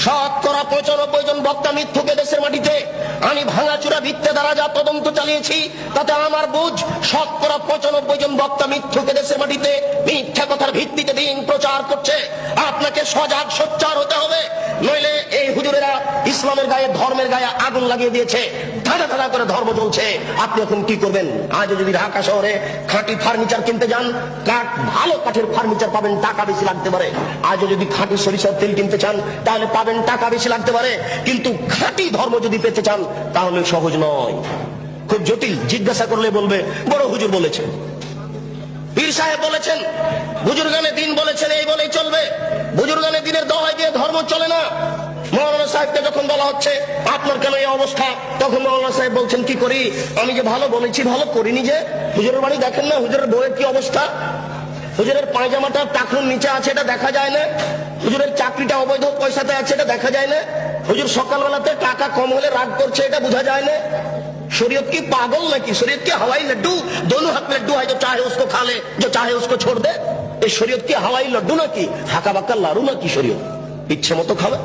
শতকরা 95 জন বক্তা মিথ্যুকে দেশের মাটিতে। আমি ভাঙাচুরা ভিত্তে দ্বারা যা তদন্ত চালিয়েছি তাতে আমার বুঝ শতকরা 95 জন বক্তা মিথ্যুকে দেশের মাটিতে মিথ্যা কথার ভিত্তিতে দিন প্রচার করছে। আপনাকে সজাগ সোচ্চার হতে হবে, নইলে এই হুজুরেরা ইসলামের গায়ে ধর্মের গায়ে আগুন লাগিয়ে দিয়েছে, ধাঁধা ধাঁধা করে ধর্ম জ্বলছে। আপনি এখন কি করবেন? আজ যদি ঢাকা শহরে খাঁটি ফার্নিচার কিনতে যান, কাঠ ভালো কাঠের ফার্নিচার পাবেন, টাকা বেশি লাগতে পারে। আজ যদি খাঁটি সরিষার তেল কিনতে চান তাহলে পাবেন, টাকা বেশি লাগতে পারে। কিন্তু খাঁটি ধর্ম যদি পেতে চান তাহলে সহজ নয়, খুব জটিল। জিজ্ঞাসা করলে বলবে বড় হুজুর বলেছেন, পীর সাহেব বলেছেন, বুজুর্গানে দিন বলেছেন, এই বলেই চলবে। বুজুর্গানে দিনের দোহাই দিয়ে ধর্ম চলে না। মৌলানা সাহেবকে যখন বলা হচ্ছে আপনার কেন এই অবস্থা, তখন মৌলানা সাহেব বলছেন কি করি, আমি যে ভালো বলেছি ভালো করিনি। যে হুজুরের বাড়ি দেখেন না, হুজুরের বউয়ের কি অবস্থা, হুজুরের পায়জামাটা টাকুর নিচে আছে এটা দেখা যায় না, হুজুরের চাকরিটা অবৈধ পয়সাতে আছে এটা দেখা যায় না, হুজুর সকালবেলাতে টাকা কম হলে রাগ করছে এটা বোঝা যায় না। शरीयत की पागल नाकि, शरीयत के हवाई लड्डू, दोनों हाथ में लड्डू है, जो चाहे उसको खा ले, जो चाहे उसको छोड़ दे। ये शरीयत के हवाई लड्डू नाकि, हाका बाक्का लारू नाकि शरीयत इच्छे मतो खावे।